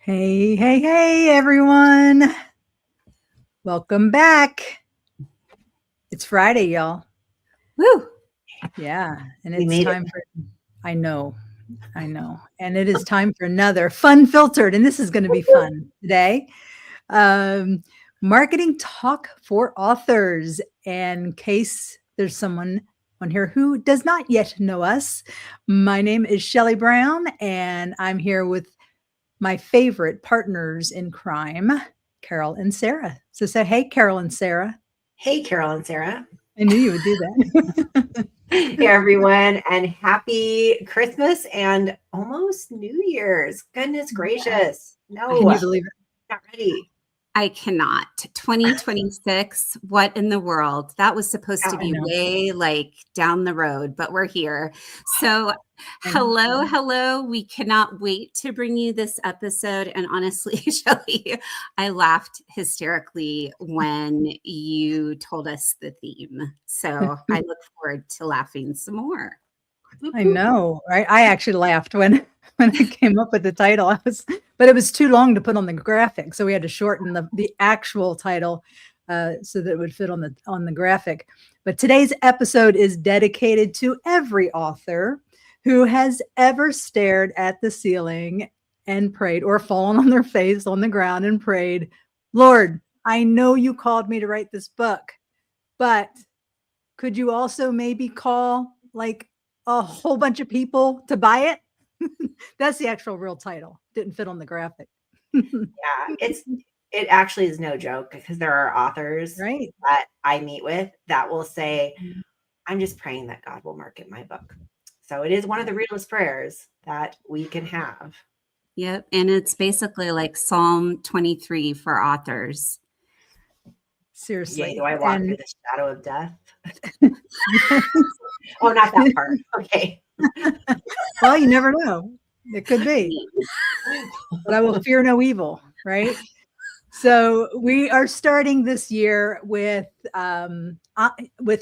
Hey, hey, hey, everyone. Welcome back. It's Friday, y'all. Woo! Yeah, and We it's made time for, I know. And it is time for another fUNfiltered, and this is going to be fun today. Um, Marketing talk for authors. And in case there's someone on here who does not yet know us, my name is Shelly Brown, and I'm here with my favorite partners in crime, Carol and Sara. So say, hey, Carol and Sara. Hey, Carol and Sara. I knew you would do that. Hey, everyone, and happy Christmas and almost New Year's. Goodness gracious. No, Can you believe it? not ready. I cannot. 2026, what in the world? That was supposed to be way like down the road, but we're here. So hello. We cannot wait to bring you this episode. And honestly, Shelly, I laughed hysterically when you told us the theme. So I look forward to laughing some more. I know, right? I actually laughed when I came up with the title. But it was too long to put on the graphic, so we had to shorten the actual title so that it would fit on the graphic. But today's episode is dedicated to every author who has ever stared at the ceiling and prayed, or fallen on their face on the ground and prayed, "Lord, I know you called me to write this book, but could you also maybe call like a whole bunch of people to buy it?" That's the actual real title. Didn't fit on the graphic. Yeah, it actually is no joke because there are authors Right. that I meet with that will say, I'm just praying that God will market my book. So it is one of the realest prayers that we can have. Yep. And it's basically like Psalm 23 for authors. Seriously. Yea, do I walk through the shadow of death? Oh, not that part. Okay. Well, you never know. It could be. But I will fear no evil, right? So we are starting this year with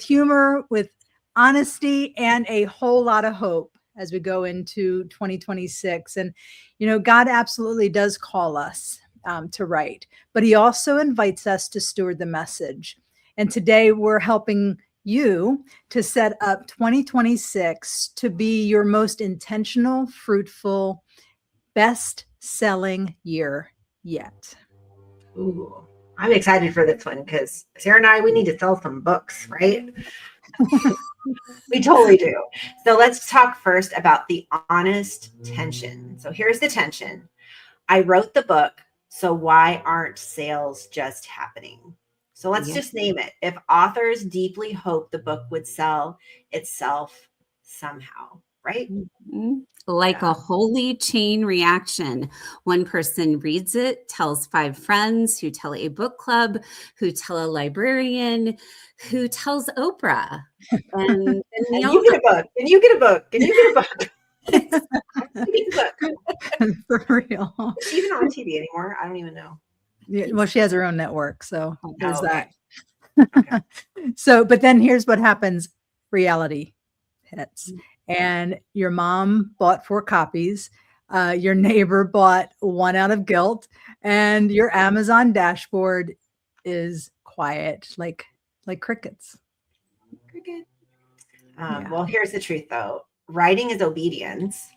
humor, with honesty, and a whole lot of hope as we go into 2026. And, God absolutely does call us to write, but he also invites us to steward the message. And today we're helping you to set up 2026 to be your most intentional, fruitful, best-selling year yet. Ooh, I'm excited for this one because Sara and I, we need to sell some books, right? We totally do. So let's talk first about the honest tension. So here's the tension. I wrote the book, so why aren't sales just happening? So let's just name it. If authors deeply hope the book would sell itself somehow, right? Like a holy chain reaction. One person reads it, tells 5 friends, who tell a book club, who tell a librarian, who tells Oprah. And you get a book, and you get a book, and you get a book. For real. Is she even on TV anymore? I don't even know. Yeah, well, she has her own network, so there's that. Okay. So, but then here's what happens. Reality hits. And your mom bought 4 copies. Your neighbor bought 1 out of guilt. And your Amazon dashboard is quiet, like crickets. Cricket. Well, here's the truth, though. Writing is obedience,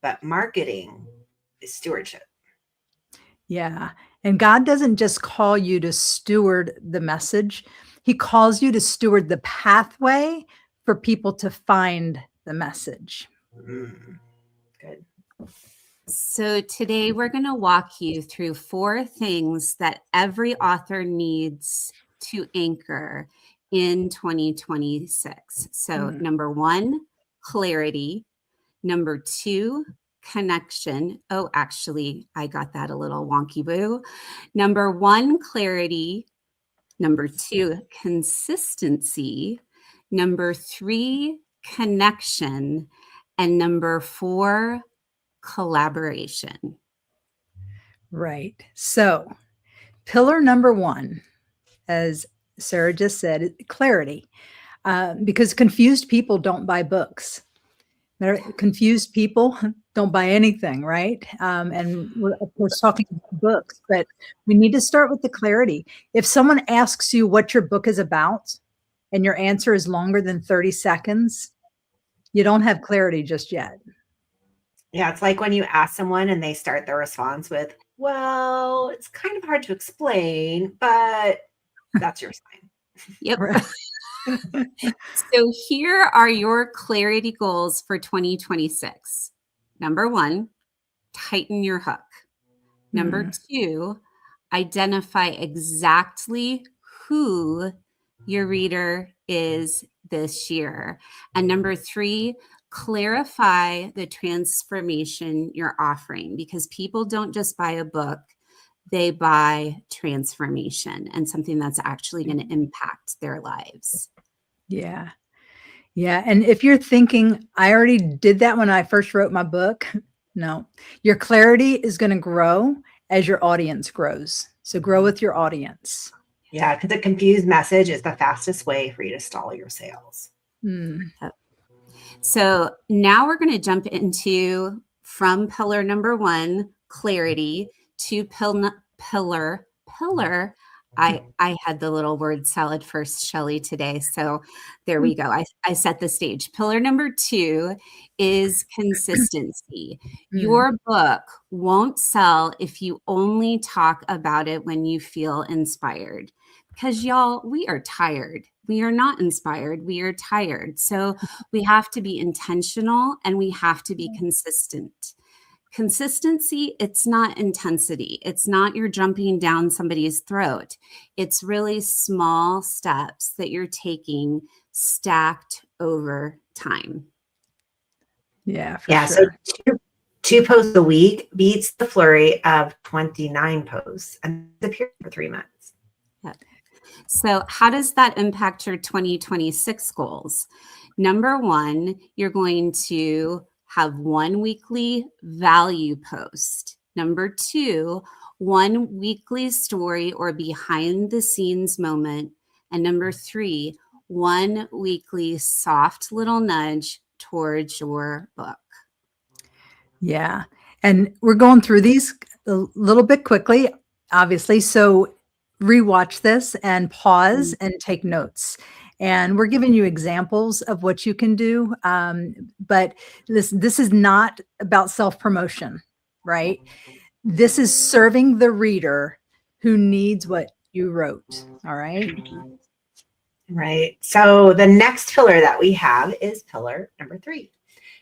but marketing is stewardship. Yeah. And God doesn't just call you to steward the message. He calls you to steward the pathway for people to find the message. Good. So today we're going to walk you through 4 things that every author needs to anchor in 2026. So number 1, clarity. Number 2, connection. Oh, actually, I got that a little wonky boo. Number 1, clarity. Number 2, consistency. Number 3, connection. And number 4, collaboration. Right. So pillar number 1, as Sara just said, clarity. Because confused people don't buy books. Confused people don't buy anything, right? And we're, of course, talking about books, but we need to start with the clarity. If someone asks you what your book is about and your answer is longer than 30 seconds, you don't have clarity just yet. Yeah, it's like when you ask someone and they start their response with, well, it's kind of hard to explain, but that's your sign. Yep. Right. So here are your clarity goals for 2026. Number 1, tighten your hook. Number 2, identify exactly who your reader is this year. And number 3, clarify the transformation you're offering, because people don't just buy a book, they buy transformation and something that's actually going to impact their lives. Yeah. Yeah. And if you're thinking, I already did that when I first wrote my book, no, your clarity is going to grow as your audience grows. So grow with your audience. Yeah, because a confused message is the fastest way for you to stall your sales. So now we're going to jump into from pillar number 1, clarity, to pillar. I had the little word salad first, Shelly, today. So there we go. I set the stage. Pillar number 2 is consistency. Your book won't sell if you only talk about it when you feel inspired. Because y'all, we are tired. We are not inspired. We are tired. So we have to be intentional and we have to be consistent. Consistency, it's not intensity. It's not you're jumping down somebody's throat. It's really small steps that you're taking stacked over time. Yeah, sure. So two posts a week beats the flurry of 29 posts and disappear for 3 months. Yeah. So how does that impact your 2026 goals? Number 1, you're going to have 1 weekly value post. Number 2, 1 weekly story or behind the scenes moment. And number 3, 1 weekly soft little nudge towards your book. Yeah. And we're going through these a little bit quickly, obviously. So rewatch this and pause and take notes. And we're giving you examples of what you can do. But this is not about self-promotion, right? This is serving the reader who needs what you wrote. All right. Right. So the next pillar that we have is pillar number 3.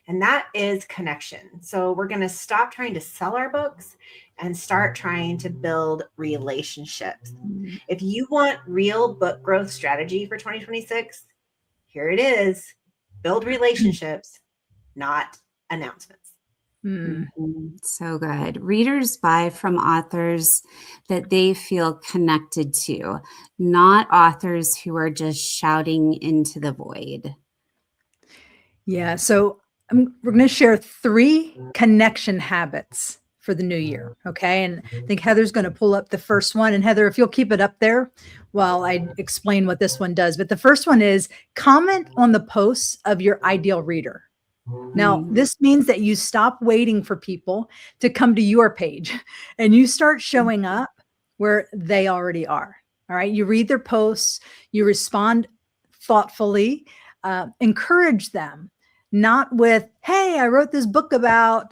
And that is connection. So we're going to stop trying to sell our books and start trying to build relationships. If you want real book growth strategy for 2026, here it is. Build relationships, not announcements. So good. Readers buy from authors that they feel connected to, not authors who are just shouting into the void. Yeah. So we're going to share 3 connection habits for the new year. Okay. And I think Heather's going to pull up the first one. And Heather, if you'll keep it up there while I explain what this one does. But the first one is comment on the posts of your ideal reader. Now, this means that you stop waiting for people to come to your page and you start showing up where they already are. All right. You read their posts, you respond thoughtfully, encourage them, not with, hey, I wrote this book about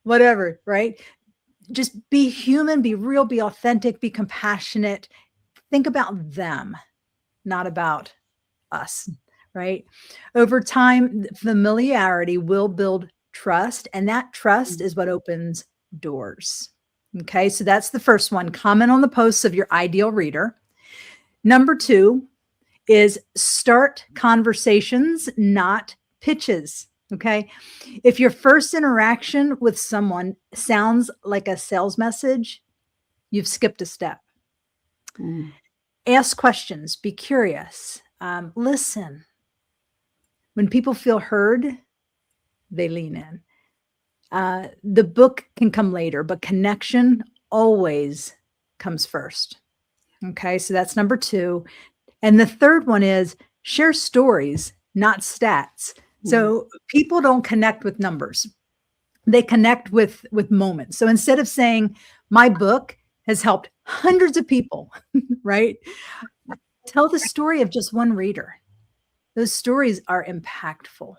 whatever, right? Just be human, be real, be authentic, be compassionate. Think about them, not about us, right? Over time, familiarity will build trust, and that trust is what opens doors. Okay, so that's the first one. Comment on the posts of your ideal reader. Number 2 is start conversations, not pitches. Okay. If your first interaction with someone sounds like a sales message, you've skipped a step. Ask questions, be curious, listen. When people feel heard, they lean in. The book can come later, but connection always comes first. Okay. So that's number 2. And the third one is share stories, not stats. So people don't connect with numbers. They connect with moments. So instead of saying my book has helped hundreds of people, right? Tell the story of just one reader. Those stories are impactful.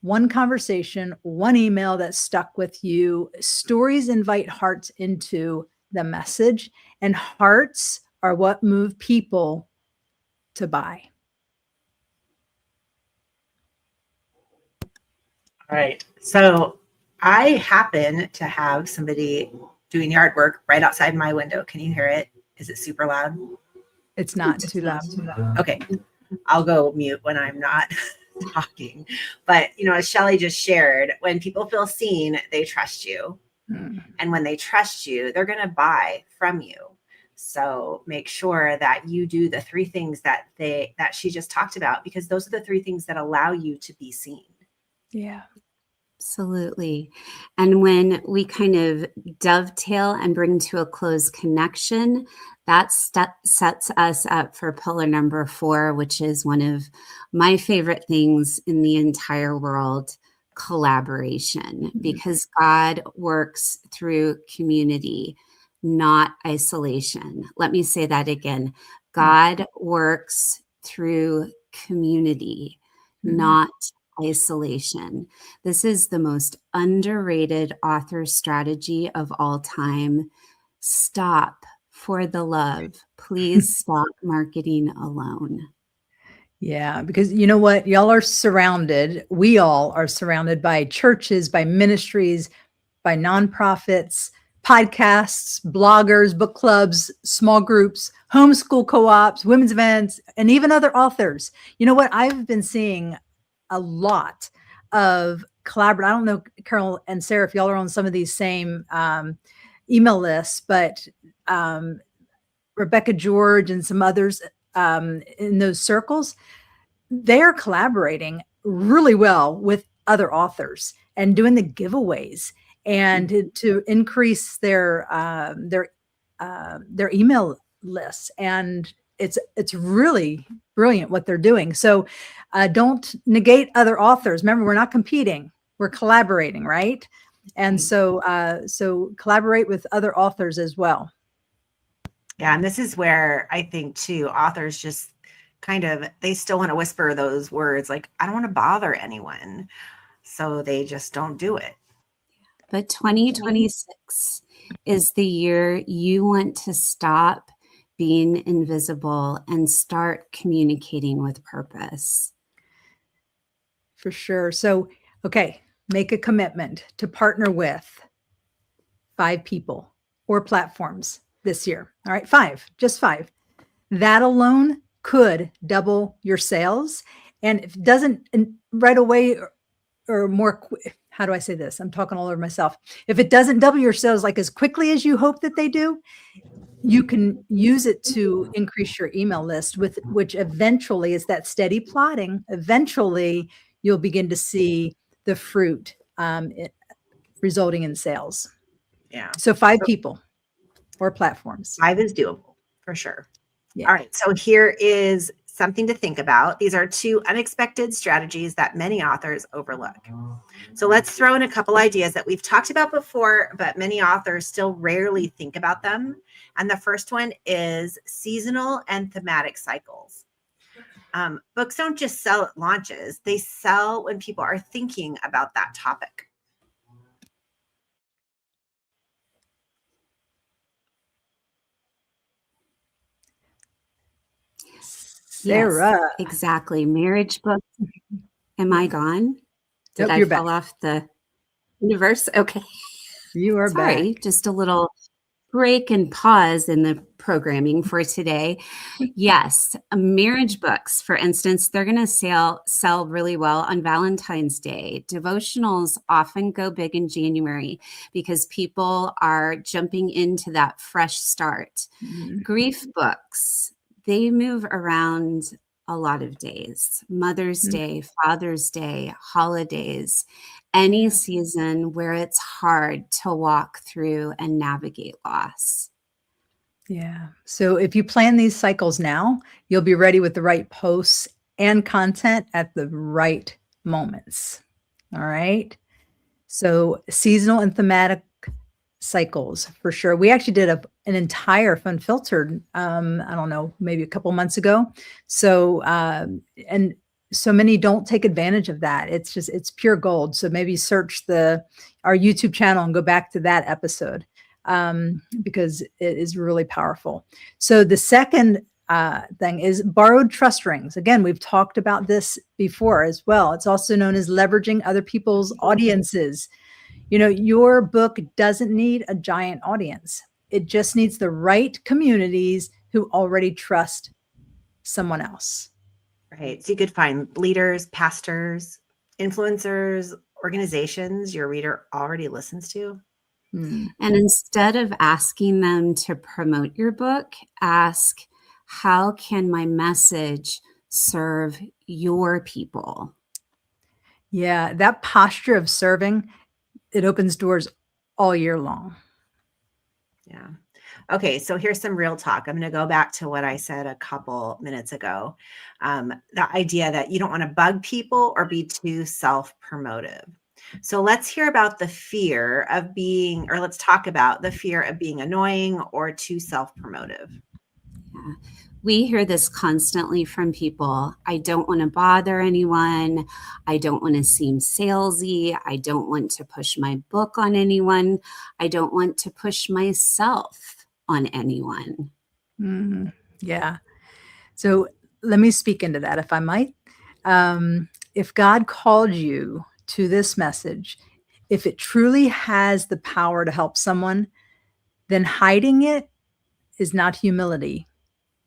One conversation, one email that stuck with you. Stories invite hearts into the message, and hearts are what move people to buy. All right. So I happen to have somebody doing yard work right outside my window. Can you hear it? Is it super loud? It's not too loud. Okay. I'll go mute when I'm not talking. But, as Shelly just shared, when people feel seen, they trust you. And when they trust you, they're going to buy from you. So make sure that you do the 3 things that she just talked about, because those are the 3 things that allow you to be seen. Yeah. Absolutely. And when we kind of dovetail and bring to a close connection, that sets us up for pillar number 4, which is one of my favorite things in the entire world, collaboration, because God works through community, not isolation. Let me say that again. God works through community, not isolation. This is the most underrated author strategy of all time. Stop, for the love. Please stop marketing alone. Yeah, because you know what? Y'all are surrounded. We all are surrounded by churches, by ministries, by nonprofits, podcasts, bloggers, book clubs, small groups, homeschool co-ops, women's events, and even other authors. You know what? I've been seeing a lot of collaborate. I don't know, Carol and Sarah, if y'all are on some of these same email lists, but Rebecca George and some others in those circles, they're collaborating really well with other authors and doing the giveaways and to increase their email lists. And it's really brilliant what they're doing. So don't negate other authors. Remember, we're not competing, we're collaborating, right? And so collaborate with other authors as well. Yeah, and this is where I think too, authors just they still want to whisper those words like, I don't want to bother anyone. So they just don't do it. But 2026 is the year you want to stop being invisible and start communicating with purpose. For sure. So, okay, make a commitment to partner with 5 people or platforms this year. All right, 5, just 5. That alone could double your sales. And if it doesn't right away or more, how do I say this? I'm talking all over myself. If it doesn't double your sales like as quickly as you hope that they do, you can use it to increase your email list, which eventually is that steady plotting. Eventually, you'll begin to see the fruit resulting in sales. Yeah. So 5 people or platforms. 5 is doable for sure. Yeah. All right. So here is something to think about. These are 2 unexpected strategies that many authors overlook. So let's throw in a couple ideas that we've talked about before, but many authors still rarely think about them. And the first one is seasonal and thematic cycles. Books don't just sell at launches. They sell when people are thinking about that topic. Sara. Yes, exactly. Marriage books. Am I gone? Did Nope, I you're fall back. off the universe? Okay. You are Sorry, back. just a little break and pause in the programming for today. Yes, marriage books, for instance, they're going to sell really well on Valentine's Day. Devotionals often go big in January because people are jumping into that fresh start. Grief books, they move around a lot of days. Mother's Day, Father's Day, holidays, any season where it's hard to walk through and navigate loss. Yeah. So if you plan these cycles now, you'll be ready with the right posts and content at the right moments. All right. So seasonal and thematic cycles for sure. We actually did an entire fUNfiltered, I don't know, maybe a couple months ago. So, and so many don't take advantage of that. It's pure gold. So maybe search our YouTube channel and go back to that episode, because it is really powerful. So the second thing is borrowed trust rings. Again, we've talked about this before as well. It's also known as leveraging other people's audiences. Your book doesn't need a giant audience. It just needs the right communities who already trust someone else. Right. So you could find leaders, pastors, influencers, organizations your reader already listens to. And instead of asking them to promote your book, ask, how can my message serve your people? Yeah, that posture of serving, it opens doors all year long. Yeah. Okay, so here's some real talk. I'm going to go back to what I said a couple minutes ago. The idea that you don't want to bug people or be too self-promotive. So let's hear about the fear of being, or let's talk about the fear of being annoying or too self-promotive. Yeah. We hear this constantly from people. I don't want to bother anyone. I don't want to seem salesy. I don't want to push my book on anyone. I don't want to push myself on anyone. Yeah. So let me speak into that, if I might. If God called you to this message, if it truly has the power to help someone, then hiding it is not humility.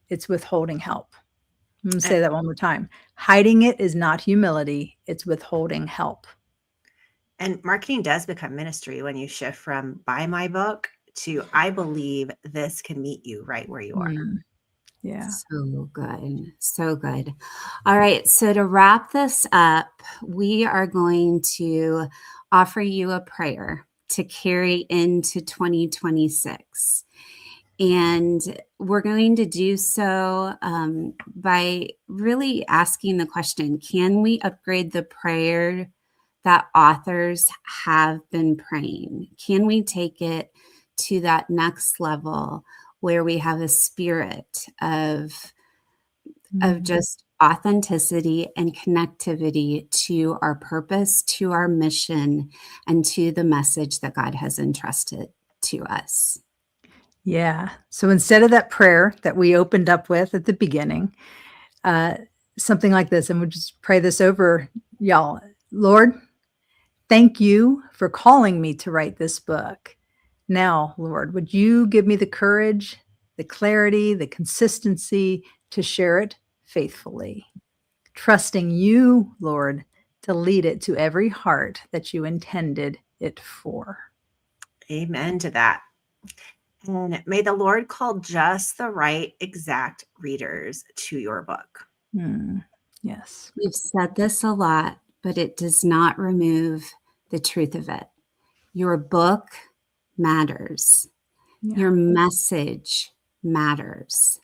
It's withholding help. I'm going to say that one more time. Hiding it is not humility. It's withholding help. And marketing does become ministry when you shift from buy my book to I believe this can meet you right where you are. Yeah. So good. So good. All right. So to wrap this up, we are going to offer you a prayer to carry into 2026. And we're going to do so by really asking the question, can we upgrade the prayer that authors have been praying? Can we take it to that next level where we have a spirit of just authenticity and connectivity to our purpose, to our mission, and to the message that God has entrusted to us? Yeah. So instead of that prayer that we opened up with at the beginning, something like this, and we'll just pray this over y'all. Lord, thank you for calling me to write this book. Now, Lord, would you give me the courage, the clarity, the consistency to share it faithfully, trusting you, Lord, to lead it to every heart that you intended it for. Amen to that. And may the Lord call just the right exact readers to your book. Yes. We've said this a lot, but it does not remove the truth of it. Your book matters. Yeah. Your message matters.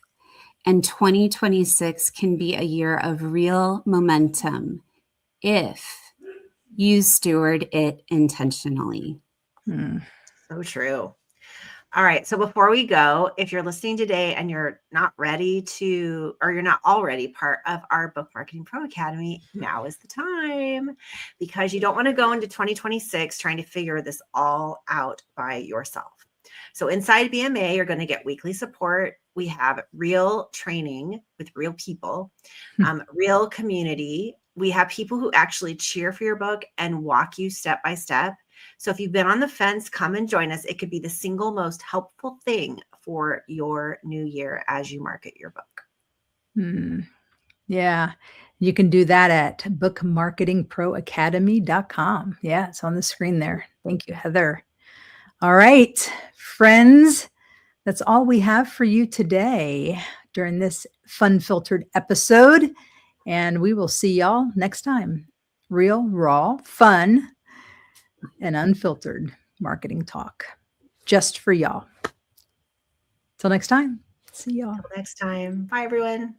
And 2026 can be a year of real momentum if you steward it intentionally. So true. All right. So before we go, if you're listening today and you're not ready to, or you're not already part of our Book Marketing Pro Academy, now is the time, because you don't want to go into 2026 trying to figure this all out by yourself. So inside BMA, you're going to get weekly support. We have real training with real people, real community. We have people who actually cheer for your book and walk you step by step. So if you've been on the fence, come and join us. It could be the single most helpful thing for your new year as you market your book. Yeah. You can do that at bookmarketingproacademy.com. Yeah, it's on the screen there. Thank you, Heather. All right, friends, that's all we have for you today during this fUNfiltered episode. And we will see y'all next time. Real, raw, fun, and unfiltered marketing talk just for y'all. Till next time. See y'all. Till next time. Bye, everyone.